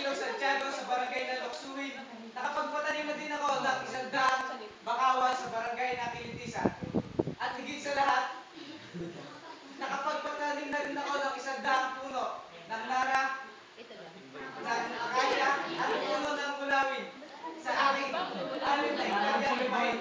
Iloilo, Santiago sa barangay na Loksuin. Nakapagpatanim na din ako ng 100 bakawan sa barangay na Kilitisan. At higit sa lahat, nakapagpatanim na rin ako ng 100 puno ng nara, ng akasya at puno ng kulawin sa aking 6 na hektaryang lupain.